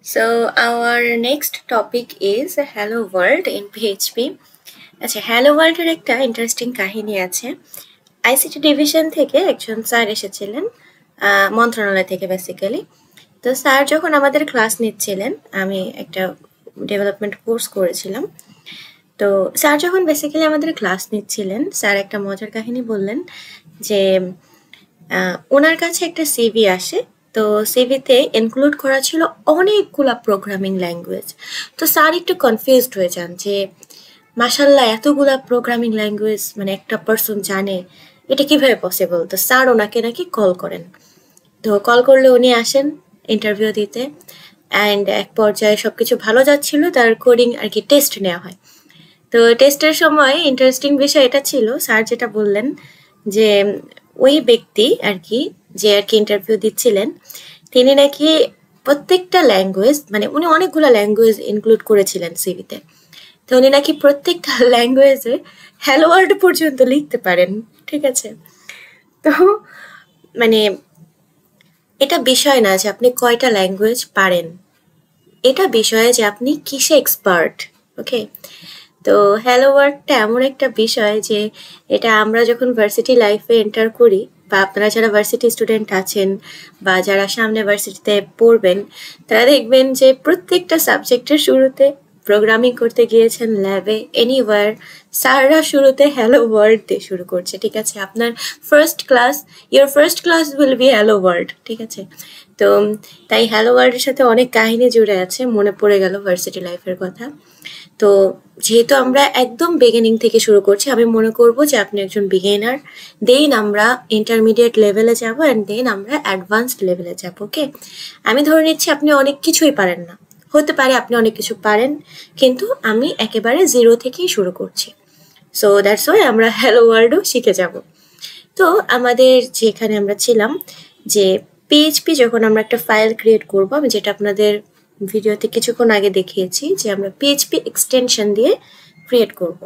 So our next topic is Hello World in PHP. আচ্ছা, hello ওয়ার্ল্ডের একটা interesting কাহিনী আছে। আইসিটি ডিভিশন থেকে একজন স্যার এসেছিলেন, মন্ত্রণালয় থেকে বেসিক্যালি। তো স্যার যখন আমাদের ক্লাস নিচ্ছিলেন, আমি একটা ডেভেলপমেন্ট কোর্স করেছিলাম। তো স্যার যখন বেসিক্যালি আমাদের ক্লাস নিচ্ছিলেন, স্যার একটা মজার কাহিনী বললেন যে ওনার কাছে একটা সিভি আসে। তো সিভিতে ইনক্লুড করা ছিল অনেকগুলা প্রোগ্রামিং ল্যাঙ্গুয়েজ। তো স্যার একটু কনফিউজড হয়ে যান যে মাশাল্লাহ এতগুলা প্রোগ্রামিং ল্যাঙ্গুয়েজ মানে একটা পার্সন জানে, এটা কিভাবে পসিবল। তো স্যার ওনাকে নাকি কল করেন। তো কল করলে উনি আসেন ইন্টারভিউ দিতে, অ্যান্ড এক পর্যায়ে সবকিছু ভালো যাচ্ছিল, তার কোডিং আর কি টেস্ট নেওয়া হয়। তো টেস্টের সময় ইন্টারেস্টিং বিষয় এটা ছিল, স্যার যেটা বললেন যে ওই ব্যক্তি আর কি যে আর কি ইন্টারভিউ দিচ্ছিলেন, তিনি নাকি প্রত্যেকটা ল্যাঙ্গুয়েজ মানে উনি অনেকগুলো ল্যাঙ্গুয়েজ ইনক্লুড করেছিলেন সিভিতে। তো উনি নাকি প্রত্যেকটা ল্যাঙ্গুয়েজে হ্যালো ওয়ার্ল্ড পর্যন্ত লিখতে পারেন। ঠিক আছে, তো মানে এটা বিষয় না যে আপনি কয়টা ল্যাঙ্গুয়েজ পারেন, এটা বিষয় যে আপনি কিসে এক্সপার্ট। ওকে, তো হ্যালো ওয়ার্ল্ডটা এমন একটা বিষয় যে এটা আমরা যখন ভার্সিটি লাইফে এন্টার করি, বা আপনারা যারা ভার্সিটি স্টুডেন্ট আছেন বা যারা সামনে ভার্সিটিতে পড়বেন, তারা দেখবেন যে প্রত্যেকটা সাবজেক্টের শুরুতে প্রোগ্রামিং করতে গিয়েছেন ল্যাবে এনিওয়ার, স্যাররা শুরুতে হ্যালো ওয়ার্ল্ড দিয়ে শুরু করছে। ঠিক আছে, আপনার your first class will be hello world. ঠিক আছে, তো তাই হ্যালো ওয়ার্ল্ডের সাথে অনেক কাহিনী জুড়ে আছে, মনে পড়ে গেল ভার্সিটি লাইফের কথা। তো যেহেতু আমরা একদম বিগিনিং থেকে শুরু করছি, আমি মনে করব যে আপনি একজন বিগিনার, দেন আমরা ইন্টারমিডিয়েট লেভেলে যাব, অ্যান্ড দেন আমরা অ্যাডভান্সড লেভেলে যাব। ওকে, আমি ধরে নিচ্ছি আপনি অনেক কিছুই পারেন না, হতে পারে আপনি অনেক কিছু পারেন, কিন্তু আমি একেবারে জিরো থেকেই শুরু করছি। সো দ্যাটস ওয়াই আমরা হ্যালো ওয়ার্ল্ডও শিখে যাব। তো আমাদের যেখানে আমরা ছিলাম যে পিএইচপি, যখন আমরা একটা ফাইল ক্রিয়েট করব, আমি যেটা আপনাদের ভিডিওতে কিছুক্ষণ আগে দেখিয়েছি যে আমরা পিএইচপি এক্সটেনশন দিয়ে ক্রিয়েট করব।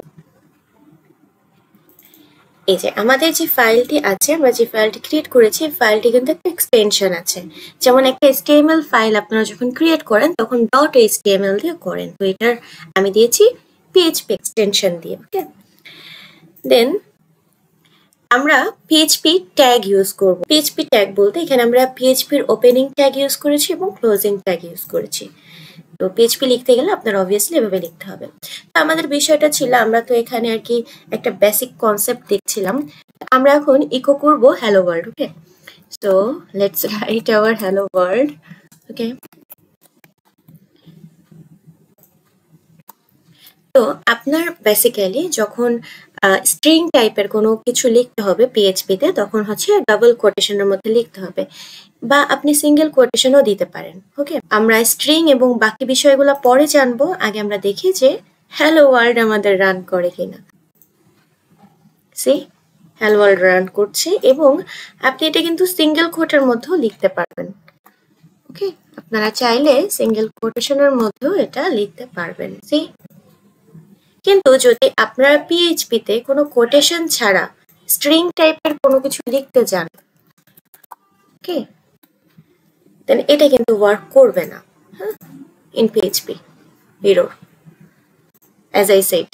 এই যে আমাদের যে ফাইলটি আছে, আমরা যে ফাইলটি ক্রিয়েট করেছি, ফাইলটি কিন্তু একটা এক্সটেনশন আছে। যেমন একটা HTML ফাইল আপনারা যখন ক্রিয়েট করেন তখন .html দিয়ে করেন, তো এটার আমি দিয়েছি পিএইচপি এক্সটেনশন দিয়ে। ওকে, দেন আমরা পিএইচপি ট্যাগ ইউজ করব। পিএইচপি ট্যাগ বলতে এখানে আমরা পিএইচপির ওপেনিং ট্যাগ ইউজ করেছি এবং ক্লোজিং ট্যাগ ইউজ করেছি। তো পিএইচপি লিখতে গেলে আপনার অবভিয়াসলি এভাবে লিখতে হবে। তো আমাদের বিষয়টা ছিল, আমরা তো এখানে আর কি একটা বেসিক কনসেপ্ট দেখছিলাম, আমরা এখন ইকো করব hello world. Okay, so let's write our hello world. Okay, তো আপনার বেসিক্যালি যখন স্ট্রিং টাইপের কোনো কিছু লিখতে হবে পিএইচপিতে, তখন হচ্ছে ডাবল কোটেশনের মধ্যে লিখতে হবে, বা আপনি সিঙ্গেল কোটেশনও দিতে পারেন। ওকে, আমরা স্ট্রিং এবং বাকি বিষয়গুলো পরে জানবো, আগে আমরা দেখি যে হ্যালো ওয়ার্ল্ড আমাদের রান করে কিনা। সি, হ্যালো ওয়ার্ল্ড রান করছে, এবং আপনি এটা কিন্তু সিঙ্গেল কোটের মধ্যেও লিখতে পারবেন। ওকে, আপনারা চাইলে সিঙ্গেল কোটেশনের মধ্যেও এটা লিখতে পারবেন। সি, কিন্তু যদি আপনারা পিএইচপিতে কোনো কোটেশন ছাড়া স্ট্রিং টাইপের কোনো কিছু লিখতে যান, ওকে, দেন এটা কিন্তু ওয়ার্ক করবে না। হ্যাঁ, in PHP error, as I said.